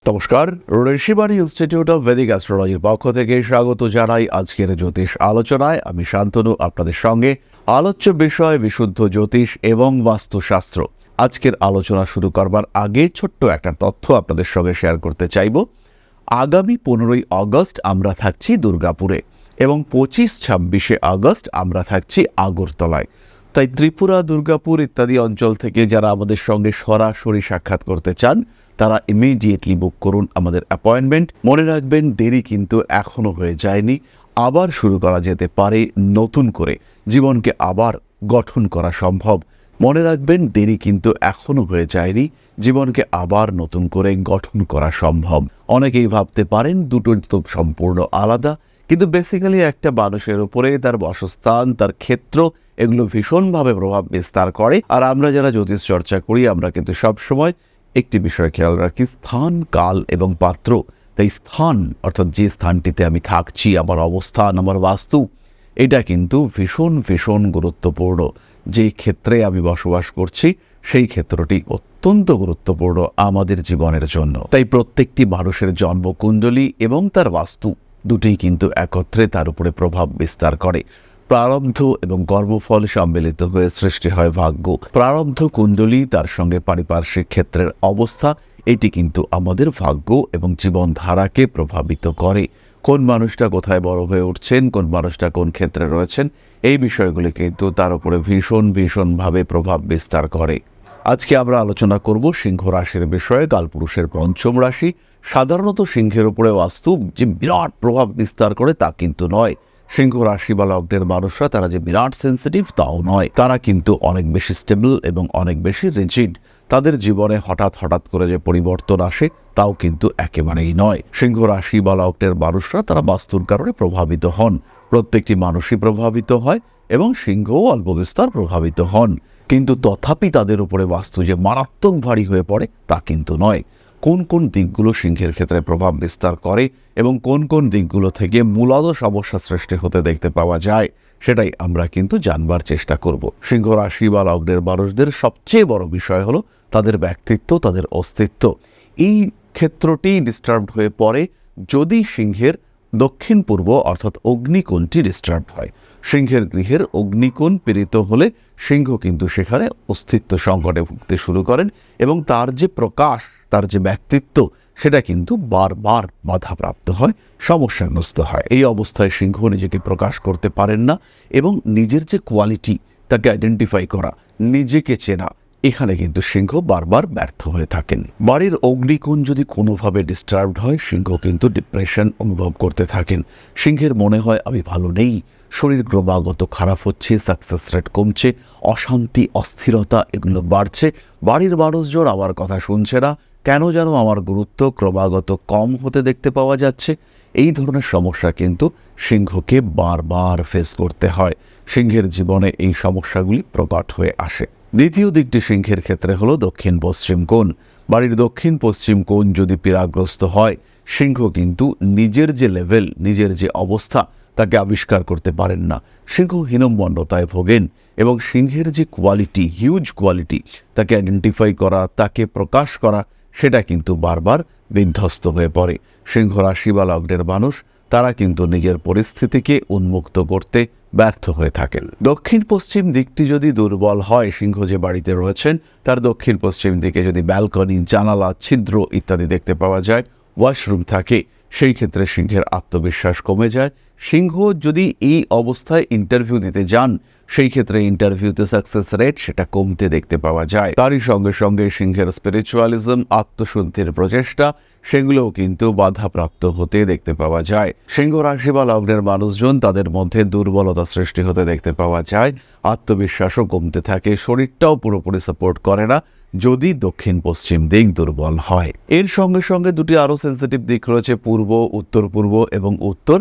নমস্কার, Rishibani institute of Vedic অ্যাস্ট্রোলজির পক্ষ থেকে স্বাগত জানাই আজকের জ্যোতিষ আলোচনায়। আমি শান্তনু আপনাদের সঙ্গে। আলোচ্য বিষয় বিশুদ্ধ জ্যোতিষ এবং বাস্তুশাস্ত্র। আজকের আলোচনা শুরু করবার আগে ছোট্ট একটা তথ্য আপনাদের সঙ্গে শেয়ার করতে চাইব। আগামী 15ই আগস্ট আমরা থাকছি দুর্গাপুরে এবং 25-26 আগস্ট আমরা থাকছি আগরতলায়। তাই ত্রিপুরা, দুর্গাপুর ইত্যাদি অঞ্চল থেকে যারা আমাদের সঙ্গে সরাসরি সাক্ষাৎ করতে চান তারা ইমিডিয়েটলি বুক করুন আমাদের অ্যাপয়েন্টমেন্ট। মনে রাখবেন, দেরি কিন্তু এখনও হয়ে যায়নি। আবার শুরু করা যেতে পারে নতুন করে, জীবনকে আবার গঠন করা সম্ভব। মনে রাখবেন, দেরি কিন্তু এখনও হয়ে যায়নি, জীবনকে আবার নতুন করে গঠন করা সম্ভব। অনেকেই ভাবতে পারেন দুটো তো সম্পূর্ণ আলাদা, কিন্তু বেসিক্যালি একটা মানুষের উপরে তার বাসস্থান, তার ক্ষেত্র, এগুলো ভীষণভাবে প্রভাব বিস্তার করে। আর আমরা যারা জ্যোতিষ চর্চা করি আমরা কিন্তু সবসময় একটি বিষয় খেয়াল রাখি, স্থান, কাল এবং পাত্র। তাই স্থান অর্থাৎ যে স্থানটিতে আমি থাকছি, আমার অবস্থান, আমার বাস্তু, এটা কিন্তু ভীষণ ভীষণ গুরুত্বপূর্ণ। যেই ক্ষেত্রে আমি বসবাস করছি সেই ক্ষেত্রটি অত্যন্ত গুরুত্বপূর্ণ আমাদের জীবনের জন্য। তাই প্রত্যেকটি মানুষের জন্মকুণ্ডলী এবং তার বাস্তু দুটোই কিন্তু একত্রে তার উপরে প্রভাব বিস্তার করে। প্রারব্ধ এবং কর্মফল সম্মিলিত হয়ে সৃষ্টি হয় ভাগ্য। প্রারব্ধ কুণ্ডলী, তার সঙ্গে পারিপার্শ্বিক ক্ষেত্রের অবস্থা, এটি কিন্তু আমাদের ভাগ্য এবং জীবনধারাকে প্রভাবিত করে। কোন মানুষটা কোথায় বড় হয়ে উঠছেন, কোন মানুষটা কোন ক্ষেত্রে রয়েছেন, এই বিষয়গুলি কিন্তু তার উপরে ভীষণ ভীষণভাবে প্রভাব বিস্তার করে। আজকে আমরা আলোচনা করব সিংহ রাশির বিষয়ে, কালপুরুষের পঞ্চম রাশি। সাধারণত সিংহের উপরে বাস্তু যে বিরাট প্রভাব বিস্তার করে তা কিন্তু নয়। সিংহ রাশি বা লগ্নের মানুষরা তারা যে বিরাট সেন্সিটিভ তাও নয়, তারা কিন্তু অনেক বেশি স্টেবল এবং অনেক বেশি রিজিড। তাদের জীবনে হঠাৎ হঠাৎ করে যে পরিবর্তন আসে তাও কিন্তু একেবারেই নয়। সিংহ রাশি বা লগ্নের মানুষরা তারা বাস্তুর কারণে প্রভাবিত হন। প্রত্যেকটি মানুষই প্রভাবিত হয় এবং সিংহও অল্প বিস্তর প্রভাবিত হন, কিন্তু তথাপি তাদের উপরে বাস্তু যে মারাত্মক ভারী হয়ে পড়ে তা কিন্তু নয়। কোন কোন দিকগুলো সিংহের ক্ষেত্রে প্রভাব বিস্তার করে এবং কোন কোন দিকগুলো থেকে মূলত সমস্যা সৃষ্টি হতে দেখতে পাওয়া যায়, সেটাই আমরা কিন্তু জানবার চেষ্টা করব। সিংহ রাশি বা লগ্নের মানুষদের সবচেয়ে বড় বিষয় হলো তাদের ব্যক্তিত্ব, তাদের অস্তিত্ব। এই ক্ষেত্রটি ডিস্টার্ব হয়ে পড়ে যদি সিংহের দক্ষিণ পূর্ব অর্থাৎ অগ্নিকোণটি ডিস্টার্ব হয়। সিংহের গৃহের অগ্নিকোণ পীড়িত হলে সিংহ কিন্তু সেখানে অস্তিত্ব সংকটে ভুগতে শুরু করেন এবং তার যে প্রকাশ, তার যে ব্যক্তিত্ব, সেটা কিন্তু বারবার বাধাপ্রাপ্ত হয়, সমস্যাগ্রস্ত হয়। এই অবস্থায় সিংহ নিজেকে প্রকাশ করতে পারেন না এবং নিজের যে কোয়ালিটি, তাকে আইডেন্টিফাই করা, নিজেকে চেনা, এখানে কিন্তু সিংহ বারবার ব্যর্থ হয়ে থাকেন। বাড়ির অগ্নিকোণ যদি কোনোভাবে ডিস্টার্বড হয়, সিংহ কিন্তু ডিপ্রেশন অনুভব করতে থাকেন। সিংহের মনে হয় আমি ভালো নেই, শরীর ক্রমাগত খারাপ হচ্ছে, সাকসেস রেট কমছে, অশান্তি, অস্থিরতা এগুলো বাড়ছে। বাড়ির মানুষজন আমার কথা শুনছে না, কেন যেন আমার গুরুত্ব ক্রমাগত কম হতে দেখতে পাওয়া যাচ্ছে। এই ধরনের সমস্যা কিন্তু সিংহকে বারবার ফেস করতে হয়। সিংহের জীবনে এই সমস্যাগুলি প্রকট হয়ে আসে। দ্বিতীয় দিকটি সিংহের ক্ষেত্রে হলো দক্ষিণ পশ্চিম কোণ। বাড়ির দক্ষিণ পশ্চিম কোণ যদি পীড়াগ্রস্ত হয়, সিংহ কিন্তু নিজের যে লেভেল, নিজের যে অবস্থা, তাকে আবিষ্কার করতে পারেন না। সিংহ হীনম্মন্যতায় ভোগেন এবং সিংহের যে কোয়ালিটি, হিউজ কোয়ালিটি, তাকে আইডেন্টিফাই করা, তাকে প্রকাশ করা, সেটা কিন্তু বারবার বিধ্বস্ত হয়ে পড়ে। সিংহ রাশি বা লগ্নের মানুষ তারা কিন্তু নিজের পরিস্থিতিকে উন্মুক্ত করতে ব্যর্থ হয়ে থাকেন। দক্ষিণ পশ্চিম দিকটি যদি দুর্বল হয়, সিংহ যে বাড়িতে রয়েছেন তার দক্ষিণ পশ্চিম দিকে যদি ব্যালকনি, জানালা, ছিদ্র ইত্যাদি দেখতে পাওয়া যায়, ওয়াশরুম থাকে, সেই ক্ষেত্রে সিংহের আত্মবিশ্বাস কমে যায়। সিংহ যদি এই অবস্থায় ইন্টারভিউ দিতে যান, সেই ক্ষেত্রে ইন্টারভিউতে সাকসেস রেট সেটা কমতে দেখতে পাওয়া যায়। তারই সঙ্গে সঙ্গে সিংহের স্পিরিচুয়ালিজম, আত্মশুদ্ধির প্রচেষ্টা, সেগুলোও কিন্তু বাধাপ্রাপ্ত হতে দেখতে পাওয়া যায়। সিংহ রাশি বা লগ্নের মানুষজন তাদের মধ্যে দুর্বলতা সৃষ্টি হতে দেখতে পাওয়া যায়, আত্মবিশ্বাসও কমতে থাকে, শরীরটাও পুরোপুরি সাপোর্ট করে না যদি দক্ষিণ পশ্চিম দিক দুর্বল হয়। এর সঙ্গে সঙ্গে দুটি আরও সেন্সিটিভ দিক রয়েছে, পূর্ব, উত্তর পূর্ব এবং উত্তর।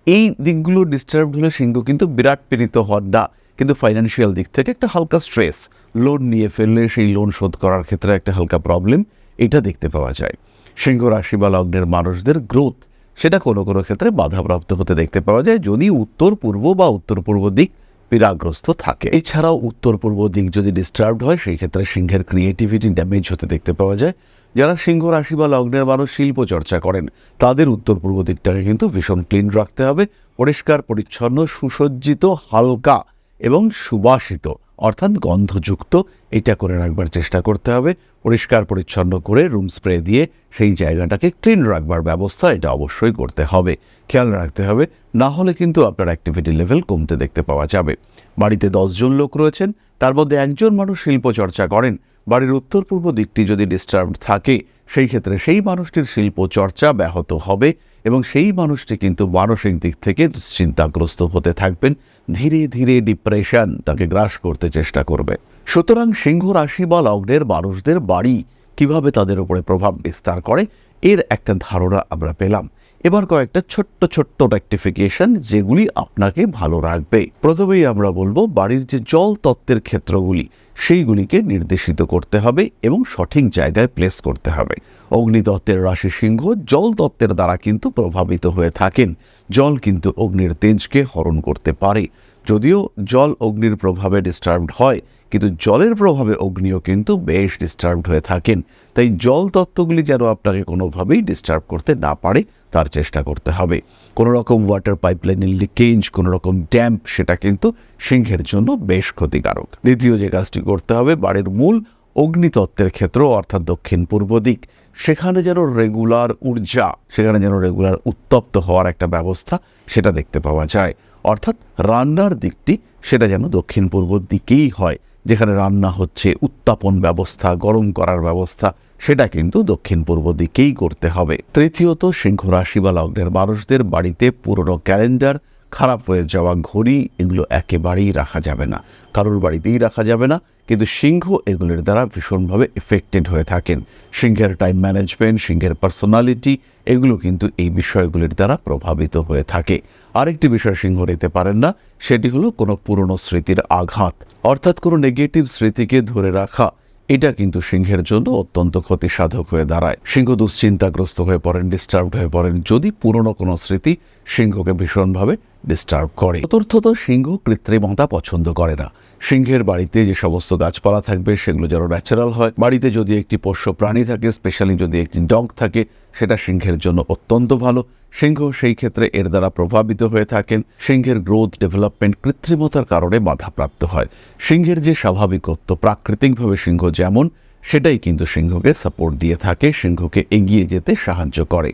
এই দিকগুলো ডিস্টার্ব হলে সিংহ কিন্তু বিরাট পীড়িত হন না, কিন্তু ফাইন্যান্সিয়াল দিক থেকে একটা হালকা স্ট্রেস, লোন নিয়ে ফেললে সেই লোন শোধ করার ক্ষেত্রে একটা হালকা প্রবলেম, এটা দেখতে পাওয়া যায়। সিংহ রাশি বা লগ্নের মানুষদের গ্রোথ সেটা কোনো কোনো ক্ষেত্রে বাধাপ্রাপ্ত হতে দেখতে পাওয়া যায় যদি উত্তর পূর্ব বা উত্তর পূর্ব দিক পীড়াগ্রস্ত থাকে। এছাড়াও উত্তর পূর্ব দিক যদি ডিস্টার্বড হয়, সেই ক্ষেত্রে সিংহের ক্রিয়েটিভিটি ড্যামেজ হতে দেখতে পাওয়া যায়। যারা সিংহ রাশি বা লগ্নের মানুষ শিল্প চর্চা করেন তাদের উত্তর পূর্ব দিকটাকে কিন্তু ভীষণ ক্লিন রাখতে হবে, পরিষ্কার পরিচ্ছন্ন, সুসজ্জিত, হালকা এবং সুবাসিত অর্থাৎ গন্ধযুক্ত এটা করে রাখবার চেষ্টা করতে হবে। পরিষ্কার পরিচ্ছন্ন করে রুম স্প্রে দিয়ে সেই জায়গাটাকে ক্লিন রাখবার ব্যবস্থা এটা অবশ্যই করতে হবে, খেয়াল রাখতে হবে, না হলে কিন্তু আপনার অ্যাক্টিভিটি লেভেল কমতে দেখতে পাওয়া যাবে। বাড়িতে 10 জন লোক রয়েছেন, তার মধ্যে একজন মানুষ শিল্প চর্চা করেন, বাড়ির উত্তর পূর্ব দিকটি যদি ডিস্টার্বড থাকে সেই ক্ষেত্রে সেই মানুষটির শিল্প চর্চা ব্যাহত হবে এবং সেই মানুষটি কিন্তু মানসিক দিক থেকে দুশ্চিন্তাগ্রস্ত হতে থাকবেন, ধীরে ধীরে ডিপ্রেশন তাকে গ্রাস করতে চেষ্টা করবে। সুতরাং সিংহ রাশি বা লগ্নের মানুষদের বাড়ি কিভাবে তাদের উপরে প্রভাব বিস্তার করে এর একটা ধারণা আমরা পেলাম। এবার কয়েকটা ছোট্ট ছোট্ট রেকটিফিকেশন যেগুলি আপনাকে ভালো রাখবে। প্রথমেই আমরা বলবো বাড়ির যে জল তত্ত্বের ক্ষেত্রগুলি সেইগুলিকে নির্দেশিত করতে হবে এবং সঠিক জায়গায় প্লেস করতে হবে। অগ্নিতত্ত্বের রাশি সিংহ জল তত্ত্বের দ্বারা কিন্তু প্রভাবিত হয়ে থাকেন। জল কিন্তু অগ্নির তেজকে হরণ করতে পারে। যদিও জল অগ্নির প্রভাবে ডিস্টার্বড হয়, কিন্তু জলের প্রভাবে অগ্নিও কিন্তু বেশ ডিস্টার্বড হয়ে থাকেন। তাই জল তত্ত্বগুলি যেন আপনাকে কোনোভাবেই ডিস্টার্ব করতে না পারে তার চেষ্টা করতে হবে। কোনো রকম ওয়াটার পাইপলাইনের লিকেজ, কোনো রকম ড্যাম্প, সেটা কিন্তু সিংহের জন্য বেশ ক্ষতিকারক। দ্বিতীয় যে কাজটি করতে হবে, বাড়ির মূল অগ্নিতত্ত্বের ক্ষেত্র অর্থাৎ দক্ষিণ পূর্ব দিক, সেখানে যেন রেগুলার ঊর্জা, সেখানে যেন রেগুলার উত্তপ্ত হওয়ার একটা ব্যবস্থা সেটা দেখতে পাওয়া যায়। অর্থাৎ রান্নার দিকটি সেটা যেন দক্ষিণ পূর্ব দিকেই হয়, যেখানে রান্না হচ্ছে, উত্তাপন ব্যবস্থা, গরম করার ব্যবস্থা সেটা কিন্তু দক্ষিণ পূর্ব দিকেই করতে হবে। তৃতীয়ত, সিংহ রাশি বা লগ্নের মানুষদের বাড়িতে পুরনো ক্যালেন্ডার, খারাপ হয়ে যাওয়া ঘড়ি, এগুলো একেবারেই রাখা যাবে না, কারোর বাড়িতেই রাখা যাবে না। কিন্তু সিংহ এগুলির দ্বারা ভীষণভাবে এফেক্টেড হয়ে থাকেন। সিংহের টাইম ম্যানেজমেন্ট, সিংহের পার্সোনালিটি, এগুলো কিন্তু এই বিষয়গুলির দ্বারা প্রভাবিত হয়ে থাকে। আরেকটি বিষয় সিংহ নিতে পারেন না, সেটি হলো কোনো পুরনো স্মৃতির আঘাত, অর্থাৎ কোনো নেগেটিভ স্মৃতিকে ধরে রাখা, এটা কিন্তু সিংহের জন্য অত্যন্ত ক্ষতিসাধক হয়ে দাঁড়ায়। সিংহ দুশ্চিন্তাগ্রস্ত হয়ে পড়েন, ডিস্টার্বড হয়ে পড়েন যদি পুরনো কোনো স্মৃতি সিংহকে ভীষণভাবে ডিস্টার্ব করে। চতুর্থত, সিংহ কৃত্রিমতা পছন্দ করে না। সিংহের বাড়িতে যে সমস্ত গাছপালা থাকবে সেগুলো যেন ন্যাচারাল হয়। বাড়িতে যদি একটি পোষ্য প্রাণী থাকে, স্পেশালি যদি একটি ডগ থাকে, সেটা সিংহের জন্য অত্যন্ত ভালো। সিংহ সেই ক্ষেত্রে এর দ্বারা প্রভাবিত হয়ে থাকেন। সিংহের গ্রোথ, ডেভেলপমেন্ট কৃত্রিমতার কারণে বাধাপ্রাপ্ত হয়। সিংহের যে স্বাভাবিকত্ব, প্রাকৃতিকভাবে সিংহ যেমন, সেটাই কিন্তু সিংহকে সাপোর্ট দিয়ে থাকে, সিংহকে এগিয়ে যেতে সাহায্য করে।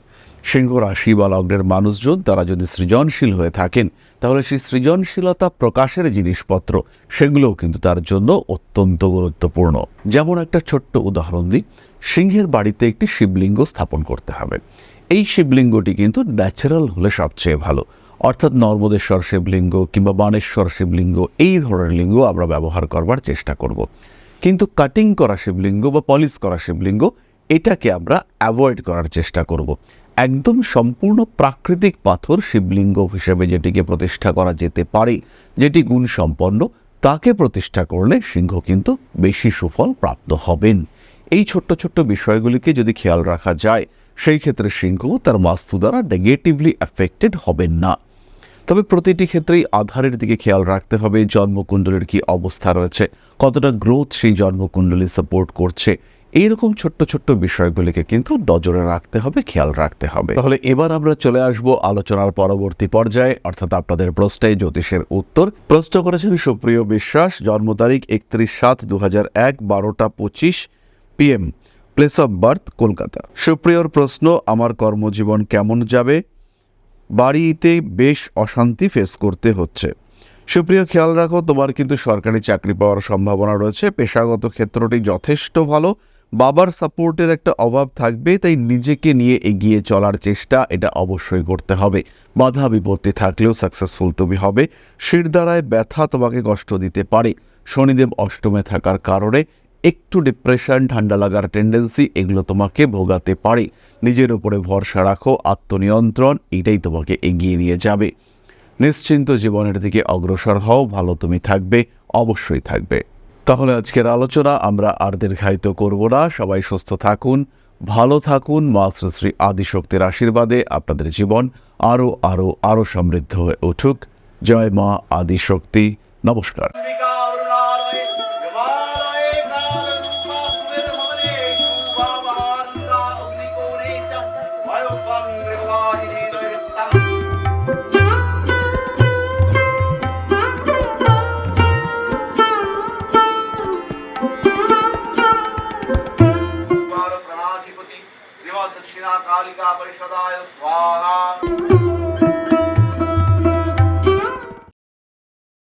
সিংহ রাশি বা লগ্নের মানুষজন তারা যদি সৃজনশীল হয়ে থাকেন, তাহলে সেই সৃজনশীলতা প্রকাশের জিনিসপত্র সেগুলোও কিন্তু তার জন্য অত্যন্ত গুরুত্বপূর্ণ। যেমন একটা ছোট্ট উদাহরণ দিই, সিংহের বাড়িতে একটি শিবলিঙ্গ স্থাপন করতে হবে। এই শিবলিঙ্গটি কিন্তু ন্যাচারাল হলে সবচেয়ে ভালো, অর্থাৎ নর্মদেশ্বর শিবলিঙ্গ কিংবা বানেশ্বর শিবলিঙ্গ, এই ধরনের লিঙ্গ আমরা ব্যবহার করবার চেষ্টা করব। কিন্তু কাটিং করা শিবলিঙ্গ বা পলিশ করা শিবলিঙ্গ, এটাকে আমরা অ্যাভয়েড করার চেষ্টা করব। একদম সম্পূর্ণ প্রাকৃতিক পাথর শিবলিঙ্গ হিসেবে যেটিকে প্রতিষ্ঠা করা যেতে পারে, যেটি গুণসম্পন্ন, তাকে প্রতিষ্ঠা করলে সিংহ কিন্তু বেশি সুফল প্রাপ্ত হবেন। এই ছোট্ট ছোট্ট বিষয়গুলিকে যদি খেয়াল রাখা যায়, সেই ক্ষেত্রে সিংহ তার বাস্তু দ্বারা নেগেটিভলি অ্যাফেক্টেড হবেন না। তবে প্রতিটি ক্ষেত্রেই আধারের দিকে খেয়াল রাখতে হবে, জন্মকুণ্ডলীর কি অবস্থা রয়েছে, কতটা গ্রোথ সেই জন্মকুণ্ডলী সাপোর্ট করছে, এইরকম ছোট্ট ছোট্ট বিষয়গুলিকে কিন্তু নজরে রাখতে হবে, খেয়াল রাখতে হবে। তাহলে এবার আমরা চলে আসব আলোচনার পরবর্তী পর্যায়ে, অর্থাৎ আপনাদের প্রশ্নে জ্যোতিষের উত্তর। প্রশ্ন করেছেন সুপ্রিয় বিশ্বাস, জন্ম তারিখ 31/7/2001, 12:25 PM, place of birth Kolkata. সুপ্রিয়র প্রশ্ন, আমার কর্মজীবন কেমন যাবে? বাড়িতে বেশ অশান্তি ফেস করতে হচ্ছে। সুপ্রিয়, খেয়াল রাখো, তোমার কিন্তু সরকারি চাকরি পাওয়ার সম্ভাবনা রয়েছে। পেশাগত ক্ষেত্রটি যথেষ্ট ভালো। বাবার সাপোর্টের একটা অভাব থাকবে, তাই নিজেকে নিয়ে এগিয়ে চলার চেষ্টা এটা অবশ্যই করতে হবে। বাধা বিপত্তি থাকলেও সাকসেসফুল তুমি হবে। শিরদাঁড়ায় ব্যথা তোমাকে কষ্ট দিতে পারে। শনিদেব অষ্টমে থাকার কারণে একটু ডিপ্রেশন, ঠান্ডা লাগার টেন্ডেন্সি, এগুলো তোমাকে ভোগাতে পারে। নিজের উপরে ভরসা রাখো, আত্মনিয়ন্ত্রণ, এটাই তোমাকে এগিয়ে নিয়ে যাবে। নিশ্চিন্ত জীবনের দিকে অগ্রসর হও, ভালো তুমি থাকবে, অবশ্যই থাকবে। তাহলে আজকের আলোচনা আমরা আর দীর্ঘায়িত করব না। সবাই সুস্থ থাকুন, ভালো থাকুন। মা শ্রী শ্রী আদিশক্তির আশীর্বাদে আপনাদের জীবন আরও আরও আরও সমৃদ্ধ হয়ে উঠুক। জয় মা আদিশক্তি। নমস্কার। कालिका परिषदाय स्वाहा।